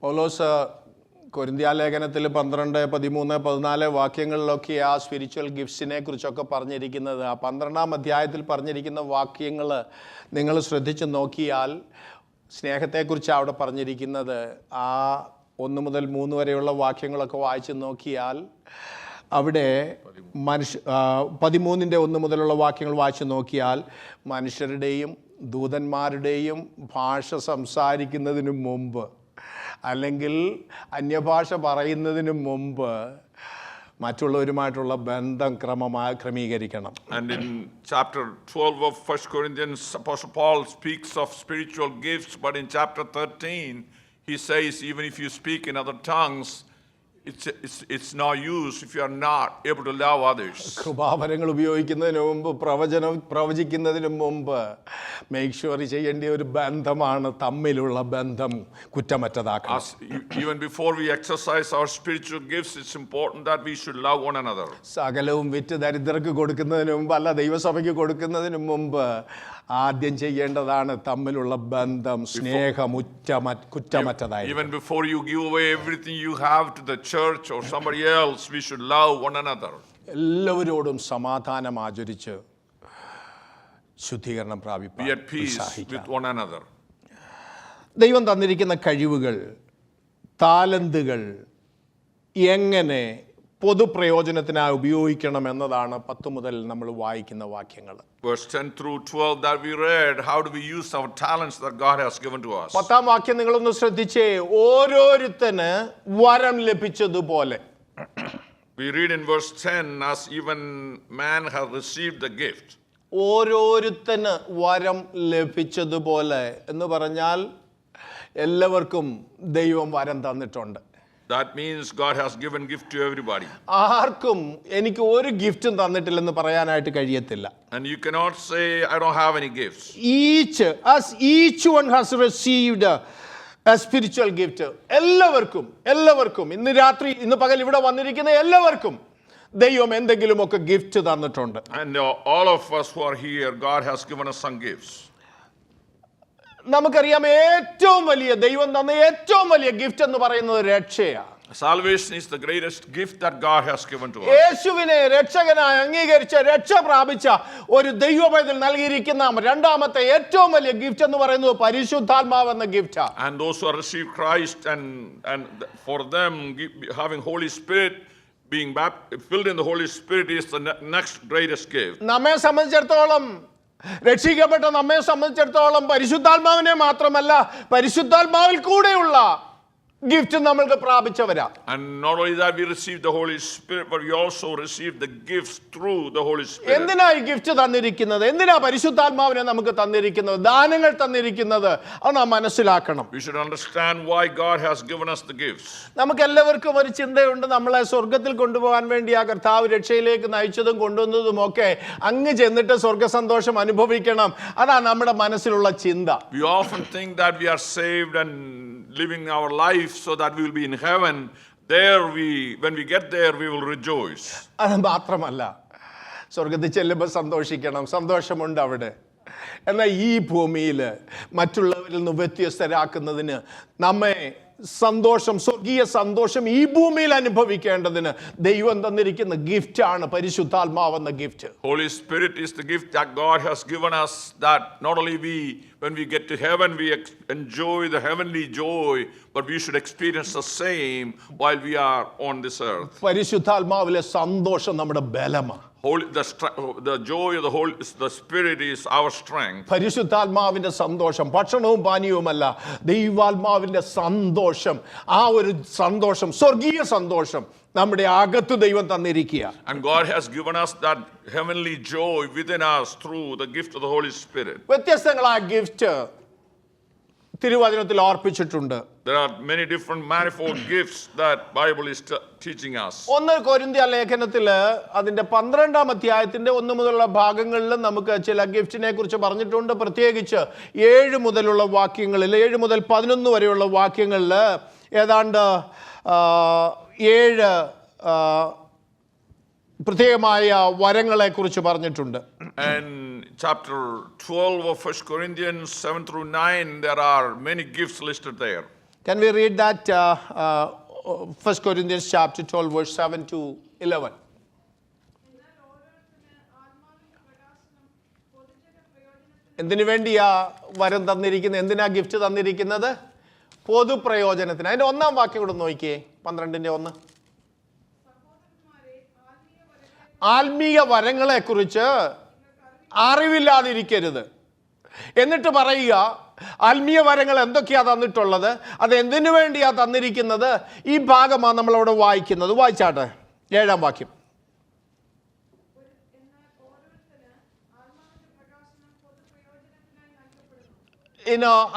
പൗലോസ് കൊരിന്ത്യാലേഖനത്തിൽ 12, 13, 14 വാക്യങ്ങളിലൊക്കെ ആ സ്പിരിച്വൽ ഗിഫ്റ്റ്സിനെ കുറിച്ചൊക്കെ പറഞ്ഞിരിക്കുന്നത്. ആ 12-ാം അധ്യായത്തിൽ പറഞ്ഞിരിക്കുന്ന വാക്യങ്ങൾ നിങ്ങൾ ശ്രദ്ധിച്ച് നോക്കിയാൽ സ്നേഹത്തെക്കുറിച്ച് അവിടെ പറഞ്ഞിരിക്കുന്നത്. ആ 1 മുതൽ 3 വരെയുള്ള വാക്യങ്ങളൊക്കെ വായിച്ച് നോക്കിയാൽ അവിടെ 13-ന്റെ 1 മുതലുള്ള വാക്യങ്ങൾ വായിച്ച് നോക്കിയാൽ മനുഷ്യരുടെയും ദൂതന്മാരുടെയും ഭാഷ സംസാരിക്കുന്നതിന് മുമ്പ് അല്ലെങ്കിൽ അന്യഭാഷ പറയുന്നതിന് മുമ്പ് മറ്റുള്ളവരുമായിട്ടുള്ള ബന്ധം ക്രമീകരിക്കണം. And in chapter 12 of 1 Corinthians, Apostle Paul speaks of spiritual gifts, but in chapter 13, he says, even if you speak in other tongues, it's no use if you are not able to love others. കൃപാവരങ്ങൾ ഉപയോഗിക്കുന്നതിന് മുമ്പ് പ്രവചിക്കുന്നതിന് മുമ്പ് make sure ചെയ്യേണ്ട ഒരു ബന്ധമാണ് തമ്മിലുള്ള ബന്ധം കുറ്റമറ്റതാക്കണം. Even before we exercise our spiritual gifts, it's important that we should love one another. സകലവും വിറ്റ് ദരിദ്രർക്ക് കൊടുക്കുന്നതിന് മുമ്പ്, അല്ല ദൈവസഭയ്ക്ക് കൊടുക്കുന്നതിന് മുമ്പ് ആദ്യം ചെയ്യേണ്ടതാണ് തമ്മിലുള്ള ബന്ധം സ്നേഹം കുറ്റമറ്റതായി. Even before you give away everything you have to the church or somebody else, we should love one another. എല്ലാവരോടും സമാധാനം ആചരിച്ച് ശുദ്ധീകരണം Be പ്രാപിപ്പാൻ at peace with one another. ദൈവം തന്നിരിക്കുന്ന കഴിവുകൾ, താലന്തുകൾ എങ്ങനെ പൊതുപ്രയോജനത്തിനായി ഉപയോഗിക്കണം എന്നതാണ് 10 മുതൽ നമ്മൾ വായിക്കുന്ന വാക്യങ്ങൾ. Verse 10 through 12 that we read, how do we use our talents that God has given to us? 10-ാം വാക്യം നിങ്ങളൊന്ന് ശ്രദ്ധിച്ചേ. ഓരോരുത്തന് വരം ലഭിച്ചതുപോലെ. We read in verse 10, as even man has received the gift. ഓരോരുത്തന് വരം ലഭിച്ചതുപോലെ എന്ന് പറഞ്ഞാൽ എല്ലാവർക്കും ദൈവം വരം തന്നിട്ടുണ്ട്. That means God has given gift to everybody. ആർക്കും എനിക്ക് ഒരു ഗിഫ്റ്റും തന്നിട്ടില്ലെന്ന് പറയാനായിട്ട് കഴിയത്തില്ല. And you cannot say, I don't have any gifts. Each one has received a spiritual gift. എല്ലാവർക്കും ഇന്ന് പകൽ ഇവിടെ വന്നിരിക്കുന്ന എല്ലാവർക്കും ദൈവം എന്തെങ്കിലുമൊക്കെ ഗിഫ്റ്റ് തന്നിട്ടുണ്ട്. And all of us who are here, God has given us some gifts. നമുക്കറിയാം ഏറ്റവും വലിയ ദൈവം തന്ന ഏറ്റവും വലിയ ഗിഫ്റ്റ് എന്ന് പറയുന്നത് രക്ഷയാണ്. Salvation is the greatest gift that God has given to us. യേശുവിനെ രക്ഷകനായി അംഗീകരിച്ച രക്ഷ പ്രാപിച്ച ഒരു ദൈവപൈതൽ നൽകിയിരിക്കുന്ന രണ്ടാമത്തെ ഏറ്റവും വലിയ ഗിഫ്റ്റ് എന്ന് പറയുന്നത് പരിശുദ്ധാത്മാവ് എന്ന ഗിഫ്റ്റാണ്. And those who have received Christ and for them having Holy Spirit, being filled in the Holy Spirit is the next greatest gift. നമ്മെ സംബന്ധിച്ചിടത്തോളം, രക്ഷിക്കപ്പെട്ട നമ്മെ സംബന്ധിച്ചിടത്തോളം പരിശുദ്ധാത്മാവിനെ മാത്രമല്ല പരിശുദ്ധാത്മാവിൽ കൂടെയുള്ള ഗിഫ്റ്റ് നമ്മൾക്ക് പ്രാപിച്ചവരാ. And not only that we receive the Holy Spirit, but we also receive the gifts through the Holy Spirit. എന്തിനാ ഈ ഗിഫ്റ്റ് തന്നിരിക്കുന്നത്? എന്തിനാ പരിശുദ്ധാത്മാവിനെ നമുക്ക് തന്നിരിക്കുന്നത്, ദാനങ്ങൾ തന്നിരിക്കുന്നത്? അത് നാം മനസ്സിലാക്കണം. We should understand why God has given us the gifts. നമുക്ക് എല്ലാവർക്കും ഒരു ചിന്തയുണ്ട്, നമ്മളെ സ്വർഗത്തിൽ കൊണ്ടുപോകാൻ വേണ്ടി ആ കർത്താവ് രക്ഷയിലേക്ക് നയിച്ചതും കൊണ്ടുവന്നതും ഒക്കെ അങ്ങ് ചെന്നിട്ട് സ്വർഗസന്തോഷം അനുഭവിക്കണം. അതാ നമ്മുടെ മനസ്സിലുള്ള ചിന്ത. We often think that we are saved and living our life so that we will be in heaven. When we get there, we will rejoice. അത് മാത്രമല്ല, സ്വർഗത്തിൽ ചെല്ലുമ്പോൾ സന്തോഷമുണ്ട് അവിടെ. എന്നാൽ ഈ ഭൂമിയിൽ മറ്റുള്ളവരിൽ നിന്ന് വ്യത്യസ്തരാക്കുന്നതിന് നമ്മെ സ്വർഗീയ സന്തോഷം ഈ ഭൂമിയിൽ അനുഭവിക്കേണ്ടതിന് ദൈവം തന്നിരിക്കുന്ന ഗിഫ്റ്റാണ് പരിശുദ്ധാത്മാവെന്ന gift. Holy Spirit is the gift that God has given us, that not only when we get to heaven we enjoy the heavenly joy, but we should experience the same while we are on this earth. പരിശുദ്ധാത്മാവിലെ സന്തോഷം നമ്മുടെ ബലമാണ്. The joy of the Spirit is our strength. പരിശുദ്ധാത്മാവിന്റെ സന്തോഷം ഭക്ഷണവും പാനീയവുമല്ല, ദൈവാത്മാവിന്റെ സന്തോഷം, ആ ഒരു സന്തോഷം, സ്വർഗീയ സന്തോഷം നമ്മുടെ അകത്ത് ദൈവം തന്നിരിക്കുക. And God has given us that heavenly joy within us through the gift of the Holy Spirit. വ്യത്യസ്തങ്ങളായ ഗിഫ്റ്റ് തിരുവചനത്തിൽ ഓർപ്പിച്ചിട്ടുണ്ട്. There are many different manifold gifts that Bible is teaching us. 1 കൊരിന്ത്യർ ലേഖനത്തിൽ അതിന്റെ 12-ാം അധ്യായത്തിന്റെ 1 മുതലുള്ള ഭാഗങ്ങളിൽ നമുക്ക് ചില ഗിഫ്റ്റിനെ കുറിച്ച് പറഞ്ഞിട്ടുണ്ട്. പ്രത്യേകിച്ച് 7 മുതലുള്ള വാക്യങ്ങളിൽ, 7 മുതൽ 11 വരെയുള്ള വാക്യങ്ങളിൽ ഏതാണ്ട് 7 പ്രത്യേകമായ വരങ്ങളെ കുറിച്ച് പറഞ്ഞിട്ടുണ്ട്. And chapter 12 of 1 Corinthians 7 through 9, there are many gifts listed there. Can we read that 1 Corinthians chapter 12 verse 7 to 11? എന്തിനു വേണ്ടിയാ വരം തന്നിരിക്കുന്നത്? എന്തിനാ ഗിഫ്റ്റ് തന്നിരിക്കുന്നത്? പൊതുപ്രയോജനത്തിന്. അതിന്റെ 1-ാം വാക്യം കൂടെ നോക്കിയേ, 12-ന്റെ 1. ആത്മീയ വരങ്ങളെ കുറിച്ച് അറിവില്ലാതിരിക്കരുത്. എന്നിട്ട് പറയുക, ആത്മീയ വരങ്ങൾ എന്തൊക്കെയാ തന്നിട്ടുള്ളത്, അത് എന്തിനു വേണ്ടിയാ തന്നിരിക്കുന്നത്? ഈ ഭാഗമാണ് നമ്മളവിടെ വായിക്കുന്നത്. വായിച്ചാട്ടെ, 7-ാം വാക്യം.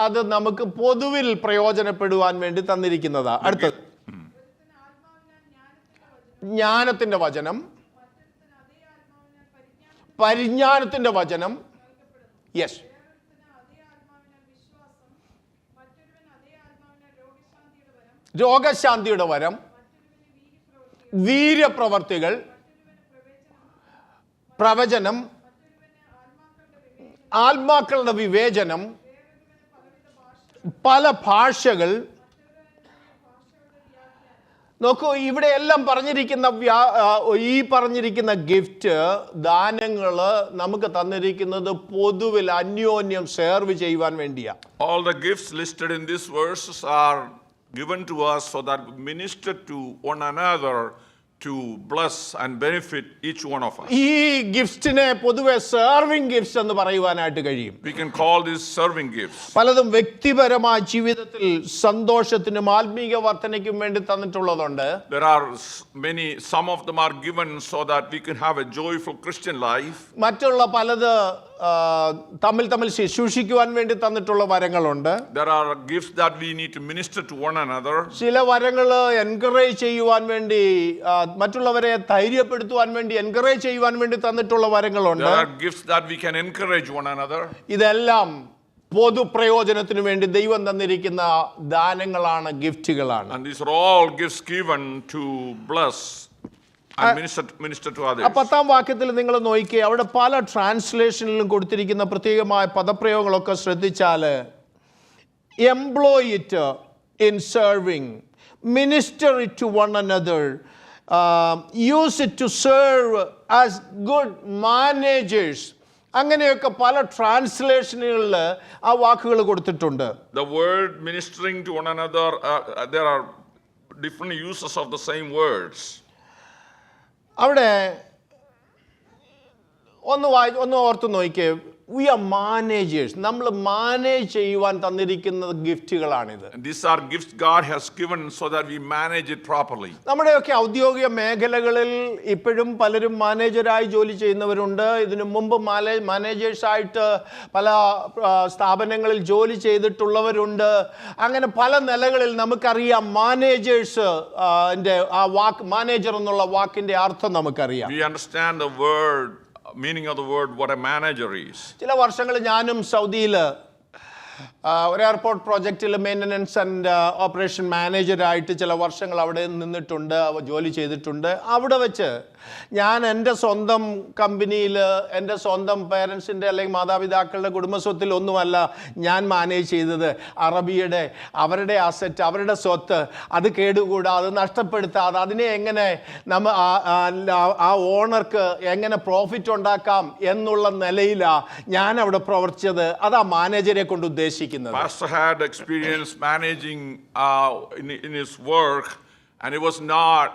അത് നമുക്ക് പൊതുവിൽ പ്രയോജനപ്പെടുവാൻ വേണ്ടി തന്നിരിക്കുന്നതാ. അടുത്തത് ജ്ഞാനത്തിന്റെ വചനം, പരിജ്ഞാനത്തിന്റെ വചനം. യെസ്, രോഗശാന്തിയുടെ വരം, വീര്യപ്രവർത്തികൾ, പ്രവചനം, ആത്മാക്കളുടെ വിവേചനം, പല ഭാഷകൾ. നോക്കൂ, ഇവിടെ എല്ലാം പറഞ്ഞിരിക്കുന്ന ഈ പറഞ്ഞിരിക്കുന്ന ഗിഫ്റ്റ്, ദാനങ്ങൾ നമുക്ക് തന്നിരിക്കുന്നത് പൊതുവിൽ അന്യോന്യം സെർവ് ചെയ്യുവാൻ വേണ്ടിയാ. All the gifts listed in these verses are given to us so that we minister to one another to bless and benefit each one of us. ഈ ഗിഫ്റ്റിനെ പൊതുവെ സെർവിംഗ് ഗിഫ്റ്റ്സ് എന്ന് പറയുവാനായിട്ട് കഴിയും. We can call these serving gifts. പലതും വ്യക്തിപരമായ ജീവിതത്തിൽ സന്തോഷത്തിനും ആത്മീക വർധനയ്ക്കും വേണ്ടി തന്നിട്ടുള്ളതുണ്ട്. There are many, some of them are given so that we can have a joyful Christian life. മറ്റുള്ള പലത് തമ്മിൽ ശുശ്രൂഷിക്കുവാൻ വേണ്ടി തന്നിട്ടുള്ള വരങ്ങളുണ്ട്. There are gifts that we need to minister to one another. ചില വരങ്ങൾ എൻകറേജ് ചെയ്യുവാൻ വേണ്ടി, മറ്റുള്ളവരെ ധൈര്യപ്പെടുത്തുവാൻ വേണ്ടി എൻകറേജ് ചെയ്യുവാൻ വേണ്ടി തന്നിട്ടുള്ള വരങ്ങളുണ്ട്. There are gifts that we can encourage one another. ഇതെല്ലാം പൊതു പ്രയോജനത്തിന് വേണ്ടി ദൈവം തന്നിരിക്കുന്ന ദാനങ്ങളാണ്, ഗിഫ്റ്റുകളാണ്. And these are all gifts given to bless and minister to others. 10-ാം വാക്യത്തിൽ നിങ്ങൾ നോക്കിയേ, അവിടെ പല ട്രാൻസ്ലേഷനിലും കൊടുത്തിരിക്കുന്ന പ്രത്യേകമായ പദപ്രയോഗങ്ങളൊക്കെ ശ്രദ്ധിച്ചാൽ, employ it in serving, minister it to one another, use it to serve as good managers, അങ്ങനെയൊക്കെ പല ട്രാൻസ്ലേഷനുകളിൽ ആ വാക്കുകൾ കൊടുത്തിട്ടുണ്ട്. The word ministering to one another, there are different uses of the same words. അവിടെ ഒന്ന് ഓർത്ത് നോക്കിയേ, വി ആർ മാനേജേഴ്സ്. നമ്മൾ മാനേജ് ചെയ്യുവാൻ തന്നിരിക്കുന്ന ഗിഫ്റ്റുകളാണിത്. And these are gifts God has given so that we manage it properly. നമ്മുടെയൊക്കെ ഔദ്യോഗിക മേഖലകളിൽ ഇപ്പോഴും പലരും മാനേജരായി ജോലി ചെയ്യുന്നവരുണ്ട്. ഇതിനു മുമ്പ് മാനേജേഴ്സായിട്ട് പല സ്ഥാപനങ്ങളിൽ ജോലി ചെയ്തിട്ടുള്ളവരുണ്ട്. അങ്ങനെ പല നിലകളിൽ നമുക്കറിയാം മാനേജേഴ്സ് ആ വാക്ക്, മാനേജർ എന്നുള്ള വാക്കിന്റെ അർത്ഥം നമുക്കറിയാം. We understand the word, meaning of the word, what a manager is. ചില വർഷങ്ങൾ ഞാനും സൗദിയിൽ ഒരു എയർപോർട്ട് പ്രോജക്റ്റിൽ മെയിൻ്റനൻസ് ആൻഡ് ഓപ്പറേഷൻ മാനേജറായിട്ട് ചില വർഷങ്ങൾ അവിടെ നിന്നിട്ടുണ്ട്, ജോലി ചെയ്തിട്ടുണ്ട്. അവിടെ വെച്ച് ഞാൻ എൻ്റെ സ്വന്തം കമ്പനിയിൽ എൻ്റെ സ്വന്തം പേരൻസിൻ്റെ അല്ലെങ്കിൽ മാതാപിതാക്കളുടെ കുടുംബസ്വത്തിൽ ഒന്നുമല്ല ഞാൻ മാനേജ് ചെയ്തത്. അറബിയുടെ അവരുടെ അസറ്റ്, അവരുടെ സ്വത്ത്, അത് കേടുകൂടാതെ, നഷ്ടപ്പെടുത്താതെ അതിനെ എങ്ങനെ ആ ഓണർക്ക് എങ്ങനെ പ്രോഫിറ്റ് ഉണ്ടാക്കാം എന്നുള്ള നിലയിലാണ് ഞാൻ അവിടെ പ്രവർത്തിച്ചത്. അതാ മാനേജരെ കൊണ്ട് ഉദ്ദേശിക്കുന്നത്. Pastor had experience managing in his work, and it was not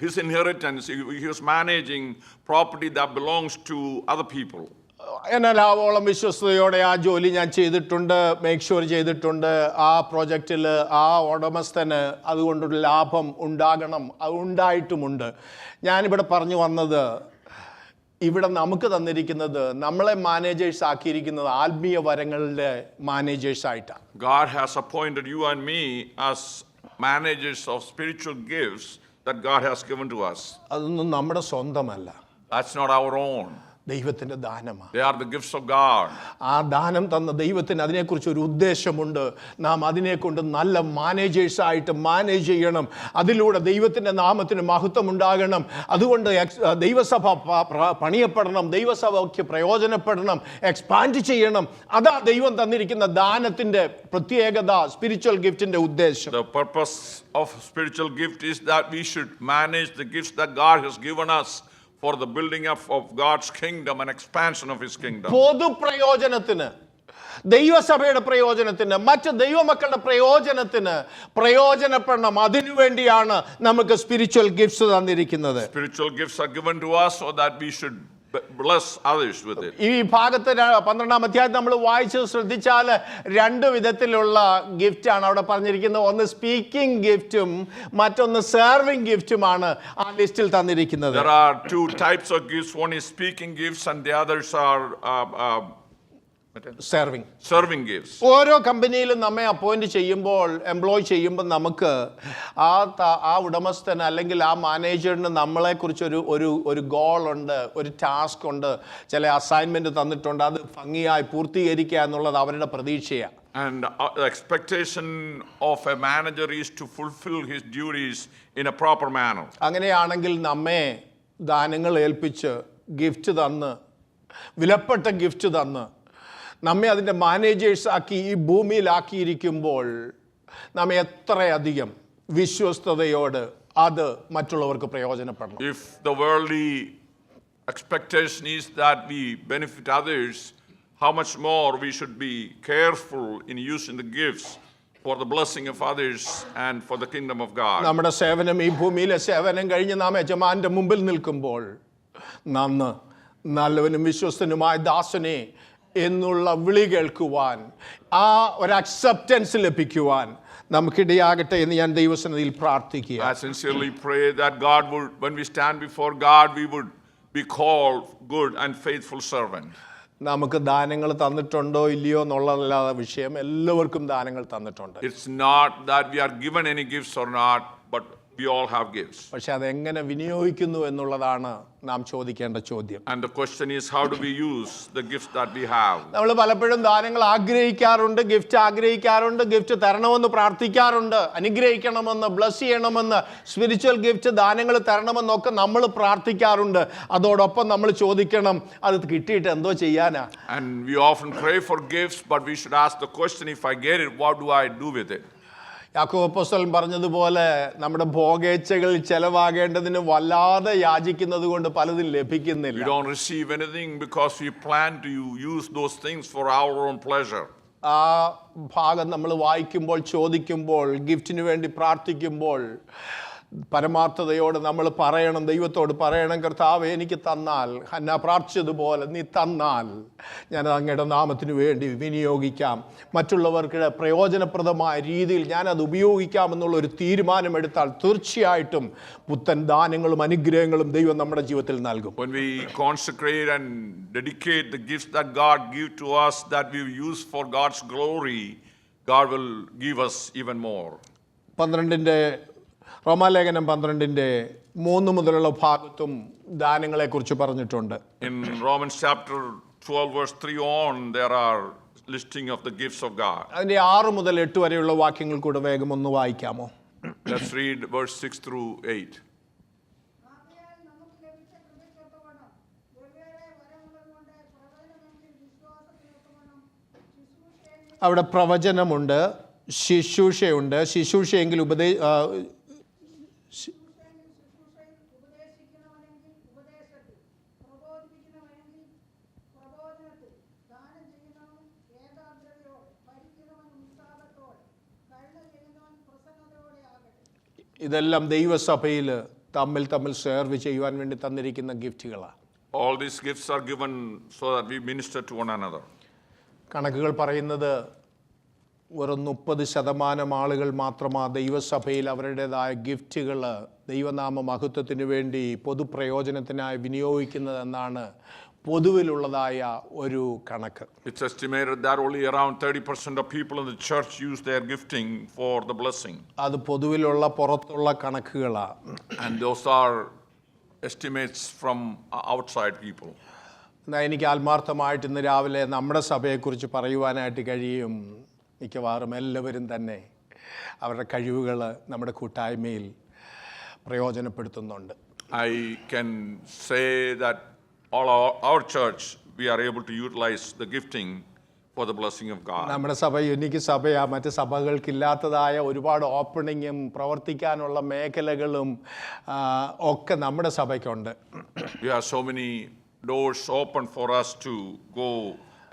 his inheritance. He was managing property that belongs to other people. എന്നാൽ ആവോളം വിശ്വസ്തയോടെ ആ ജോലി ഞാൻ ചെയ്തിട്ടുണ്ട്, മേക്ക് ഷുവർ ചെയ്തിട്ടുണ്ട്. ആ പ്രോജക്റ്റിൽ ആ ഉടമസ്ഥന് അതുകൊണ്ടൊരു ലാഭം ഉണ്ടാകണം, അത് ഉണ്ടായിട്ടുമുണ്ട്. ഞാനിവിടെ പറഞ്ഞു വന്നത്, ഇവിടെ നമുക്ക് തന്നിരിക്കുന്നത്, നമ്മളെ മാനേജേഴ്സ് ആക്കിയിരിക്കുന്നത് ആത്മീയ വരങ്ങളുടെ മാനേജേഴ്സ് ആയിട്ടാണ്. God has appointed you and me as managers of spiritual gifts that God has given to us. അതൊന്നും നമ്മുടെ സ്വന്തമല്ല, That's not our own. ദൈവത്തിൻ്റെ ദാനമാണ്. They are the gifts of God. ആ ദാനം തന്ന ദൈവത്തിന് അതിനെക്കുറിച്ച് ഒരു ഉദ്ദേശമുണ്ട്. നാം അതിനെക്കൊണ്ട് നല്ല മാനേജേഴ്സായിട്ട് മാനേജ് ചെയ്യണം. അതിലൂടെ ദൈവത്തിൻ്റെ നാമത്തിന് മഹത്വം ഉണ്ടാകണം. അതുകൊണ്ട് ദൈവസഭ പണിയപ്പെടണം, ദൈവസഭയ്ക്ക് പ്രയോജനപ്പെടണം, എക്സ്പാൻഡ് ചെയ്യണം. അതാ ദൈവം തന്നിരിക്കുന്ന ദാനത്തിൻ്റെ പ്രത്യേകത, സ്പിരിച്വൽ ഗിഫ്റ്റിൻ്റെ ഉദ്ദേശം. The purpose of spiritual gift is that we should manage the gifts that God has given us for the building up of God's kingdom and expansion of his kingdom. പൊതു പ്രയോജനത്തിന്, ദൈവസഭയുടെ പ്രയോജനത്തിന്, മറ്റ് ദൈവമക്കളുടെ പ്രയോജനത്തിന് പ്രയോജനപ്പെടണം. അതിനുവേണ്ടിയാണ് നമുക്ക് സ്പിരിച്വൽ ഗിഫ്റ്റ്സ് തന്നിരിക്കുന്നത്. Spiritual gifts are given to us so that we should bless others with it. ഈ ഭാഗത്ത് 12-ാം അധ്യായം നമ്മൾ വായിച്ച് ശ്രദ്ധിച്ചാൽ രണ്ട് വിധത്തിലുള്ള ഗിഫ്റ്റാണ് അവിടെ പറഞ്ഞിരിക്കുന്നത്. ഒന്ന് സ്പീക്കിംഗ് ഗിഫ്റ്റും മറ്റൊന്ന് സെർവിങ് ഗിഫ്റ്റുമാണ് ആ ലിസ്റ്റിൽ തന്നിരിക്കുന്നത്. There are two types of gifts. One is speaking gifts and the others are serving gifts. ഓരോ കമ്പനിയിലും നമ്മെ അപ്പോയിന്റ് ചെയ്യുമ്പോൾ, എംപ്ലോയ് ചെയ്യുമ്പോൾ നമുക്ക് ആ ഉടമസ്ഥന് അല്ലെങ്കിൽ ആ മാനേജറിന് നമ്മളെക്കുറിച്ച് ഒരു ഗോൾ ഉണ്ട്, ഒരു ടാസ്ക് ഉണ്ട്, ചില അസൈൻമെന്റ് തന്നിട്ടുണ്ട്. അത് ഭംഗിയായി പൂർത്തീകരിക്കുക എന്നുള്ളത് അവരുടെ പ്രതീക്ഷയാണ്. And the expectation of a manager is to fulfill his duties in a proper manner. അങ്ങനെയാണെങ്കിൽ നമ്മെ ദാനങ്ങൾ ഏൽപ്പിച്ച് ഗിഫ്റ്റ് തന്ന്, വിലപ്പെട്ട ഗിഫ്റ്റ് തന്ന് നമ്മെ അതിൻ്റെ മാനേജേഴ്സ് ആക്കി ഈ ഭൂമിയിലാക്കിയിരിക്കുമ്പോൾ നമ്മെ എത്രയധികം വിശ്വസ്തയോട് അത് മറ്റുള്ളവർക്ക് പ്രയോജനപ്പെടണം. If the worldly expectation is that we benefit others, how much more we should be careful in using the gifts for the blessing of others and for the kingdom of God. നമ്മുടെ സേവനം, ഈ ഭൂമിയിലെ സേവനം കഴിഞ്ഞ് നാം യജമാന്റെ മുമ്പിൽ നിൽക്കുമ്പോൾ നല്ലവനും വിശ്വസ്തനുമായ ദാസനെ എന്നുള്ള വിളി കേൾക്കുവാൻ, ആ ഒരു അക്സെപ്റ്റൻസ് ലഭിക്കുവാൻ നമുക്കിടയാകട്ടെ എന്ന് ഞാൻ ദൈവസന്നിധിയിൽ പ്രാർത്ഥിക്കുക. I sincerely pray that God would, when we stand before God, we would be called good and faithful servant. നമുക്ക് ദാനങ്ങൾ തന്നിട്ടുണ്ടോ ഇല്ലയോ എന്നുള്ളതല്ലാതെ വിഷയം, എല്ലാവർക്കും ദാനങ്ങൾ തന്നിട്ടുണ്ട്. It's not that we are given any gifts or not, but we all have gifts. പക്ഷെ അതെങ്ങനെ വിനിയോഗിക്കുന്നു എന്നുള്ളതാണ് നാം ചോദിക്കേണ്ട ചോദ്യം. And the question is, how do we use the gifts that we have? നമ്മൾ പലപ്പോഴും ദാനങ്ങൾ ആഗ്രഹിക്കാറുണ്ട്, ഗിഫ്റ്റ് ആഗ്രഹിക്കാറുണ്ട്, ഗിഫ്റ്റ് തരണമെന്ന് പ്രാർത്ഥിക്കാറുണ്ട്, അനുഗ്രഹിക്കണമെന്ന്, ബ്ലസ് ചെയ്യണമെന്ന്, സ്പിരിച്വൽ ഗിഫ്റ്റ് ദാനങ്ങൾ തരണമെന്നൊക്കെ നമ്മൾ പ്രാർത്ഥിക്കാറുണ്ട്. അതോടൊപ്പം നമ്മൾ ചോദിക്കണം, അത് കിട്ടിയിട്ട് എന്തോ ചെയ്യാനാ? And we often pray for gifts, but we should ask the question, if I get it, what do I do with it? യാക്കോബ് അപ്പോസ്തലൻ പറഞ്ഞതുപോലെ നമ്മുടെ ഭോഗേച്ഛകൾ ചെലവാകേണ്ടതിന് വല്ലാതെ യാചിക്കുന്നത് കൊണ്ട് പലതും ലഭിക്കുന്നില്ല. We don't receive anything because we plan to use those things for our own pleasure. ആ ഭാഗം നമ്മൾ വായിക്കുമ്പോൾ, ചോദിക്കുമ്പോൾ, ഗിഫ്റ്റിന് വേണ്ടി പ്രാർത്ഥിക്കുമ്പോൾ പരമാർത്ഥതയോട് നമ്മൾ പറയണം, ദൈവത്തോട് പറയണം, കർത്താവേ എനിക്ക് തന്നാൽ, ഹന്ന പ്രാർത്ഥിച്ചതുപോലെ നീ തന്നാൽ ഞാനത് അങ്ങയുടെ നാമത്തിന് വേണ്ടി വിനിയോഗിക്കാം, മറ്റുള്ളവർക്ക് പ്രയോജനപ്രദമായ രീതിയിൽ ഞാനത് ഉപയോഗിക്കാം എന്നുള്ളൊരു തീരുമാനമെടുത്താൽ തീർച്ചയായിട്ടും പുത്തൻ ദാനങ്ങളും അനുഗ്രഹങ്ങളും ദൈവം നമ്മുടെ ജീവിതത്തിൽ നൽകും. When we consecrate and dedicate the gifts that God give to us, that we use for God's glory, God will give us even more. റോമാലേഖനം 12:3 മുതലുള്ള ഭാഗത്തും ദാനങ്ങളെക്കുറിച്ച് പറഞ്ഞിട്ടുണ്ട്. In Romans chapter 12 verse 3 on, there are listing of the gifts of God. അതിൻ്റെ 6 മുതൽ 8 വരെയുള്ള വാക്യങ്ങൾ കൂടെ വേഗം ഒന്ന് വായിക്കാമോ? Let's read verse 6 through 8. അവിടെ പ്രവചനമുണ്ട്, ശുശ്രൂഷയുണ്ട്. ശുശ്രൂഷയെങ്കിൽ ഇതെല്ലാം ദൈവസഭയിൽ തമ്മിൽ സെർവ് ചെയ്യുവാൻ വേണ്ടി തന്നിരിക്കുന്ന ഗിഫ്റ്റുകളാണ്. All these gifts are given so that we minister to one another. കണക്കുകൾ പറയുന്നത് വെറും 30% ആളുകൾ മാത്രമാണ് ദൈവസഭയിൽ അവരുടേതായ ഗിഫ്റ്റുകൾ ദൈവനാമ മഹത്വത്തിന് വേണ്ടി പൊതുപ്രയോജനത്തിനായി വിനിയോഗിക്കുന്നതെന്നാണ് പൊതുവിലുള്ളതായ ഒരു കണക്ക്. It's estimated that only around 30% of people in the church use their gifting for the blessing. അത് പൊതുവിലുള്ള പുറത്തുള്ള കണക്കുകളാണ്. And those are estimates from outside people. എനിക്ക് ആത്മാർത്ഥമായിട്ട് ഇന്ന് രാവിലെ നമ്മുടെ സഭയെക്കുറിച്ച് പറയുവാനായിട്ട് കഴിയും. മിക്കവാറും എല്ലാവരും തന്നെ അവരുടെ കഴിവുകൾ നമ്മുടെ കൂട്ടായ്മയിൽ പ്രയോജനപ്പെടുത്തുന്നുണ്ട്. I can say that all our church, we are able to utilize the gifting for the blessing of God. നമ്മുടെ സഭ യുനിക്ക് സഭയാ. മറ്റ് സഭകൾക്കില്ലാത്തതായ ഒരുപാട് ഓപ്പണിങ്ങും പ്രവർത്തിക്കാനുള്ള മേഖലകളും ഒക്കെ നമ്മുടെ സഭയ്ക്കുണ്ട്. We have so many doors open for us to go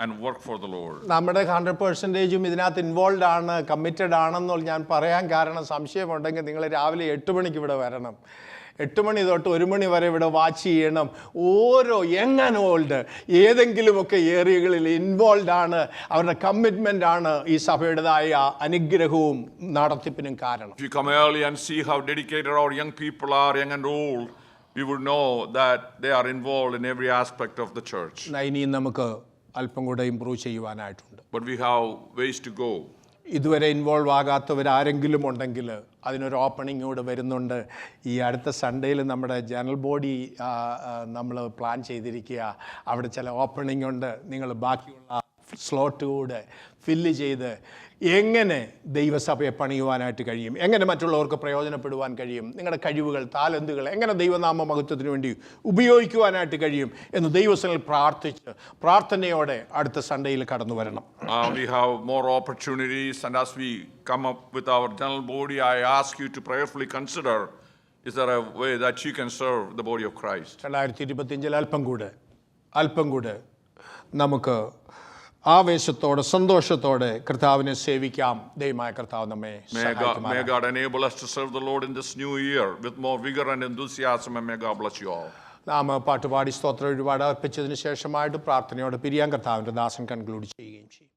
and work for the Lord. നമ്മുടെ 100% ഇതിനകത്ത് ഇൻവോൾവ് ആണ്, കമ്മിറ്റഡ് ആണെന്നുള്ള ഞാൻ പറയാൻ കാരണം, സംശയമുണ്ടെങ്കിൽ നിങ്ങൾ രാവിലെ 8 മണിക്ക് ഇവിടെ വരണം. 8 മണി തൊട്ട് 1 മണി വരെ ഇവിടെ വാച്ച് ചെയ്യണം. ഓരോ യങ് ആൻഡ് ഓൾഡ് ഏതെങ്കിലുമൊക്കെ ഏരിയകളിൽ ഇൻവോൾവ് ആണ്. അവരുടെ കമ്മിറ്റ്മെൻ്റ് ആണ് ഈ സഭയുടേതായ അനുഗ്രഹവും നടത്തിപ്പിനും കാരണം. If you come early and see how dedicated our young people are, young and old, you would know that they are involved in every aspect of the church. ഇനിയും നമുക്ക് അല്പം കൂടെ ഇമ്പ്രൂവ് ചെയ്യുവാനായിട്ടുണ്ട്. But we have ways to go. ഇതുവരെ involve ആകാത്തവരാരെങ്കിലും ഉണ്ടെങ്കിൽ അതിനൊരു opening കൂടെ വരുന്നുണ്ട്. ഈ അടുത്ത സൺഡേയിൽ നമ്മുടെ ജനറൽ ബോഡി നമ്മൾ പ്ലാൻ ചെയ്തിരിക്കുക. അവിടെ ചില ഓപ്പണിംഗ് ഉണ്ട്. നിങ്ങൾ ബാക്കിയുള്ള സ്ലോട്ട് കൂടെ ഫില്ല് ചെയ്ത് എങ്ങനെ ദൈവസഭയെ പണിയുവാനായിട്ട് കഴിയും, എങ്ങനെ മറ്റുള്ളവർക്ക് പ്രയോജനപ്പെടുവാൻ കഴിയും, നിങ്ങളുടെ കഴിവുകൾ, താലന്തുകൾ എങ്ങനെ ദൈവനാമ മഹത്വത്തിന് വേണ്ടി ഉപയോഗിക്കുവാനായിട്ട് കഴിയും എന്ന് ദൈവസഭയിൽ പ്രാർത്ഥിച്ച് പ്രാർത്ഥനയോടെ അടുത്ത സൺഡേയിൽ കടന്നു വരണം. We have more opportunities, and as we come up with our general body, I ask you to prayerfully consider, is there a way that you can serve the body of Christ? 2025 അല്പം കൂടെ നമുക്ക് ആവേശത്തോടെ സന്തോഷത്തോടെ കർത്താവിനെ സേവിക്കാം. ദൈവമായ കർത്താവ് നമ്മെ സഹായിക്കുമാറാകട്ടെ. May God enable us to serve the Lord in this new year with more vigor and enthusiasm, and may God bless you all. നാം പാട്ടുപാടി സ്തോത്രം ഒരുപാട് അർപ്പിച്ചതിന് ശേഷമായിട്ട് പ്രാർത്ഥനയോടെ പിരിയാൻ കർത്താവിൻ്റെ ദാസൻ കൺക്ലൂഡ് ചെയ്യുകയും ചെയ്യും.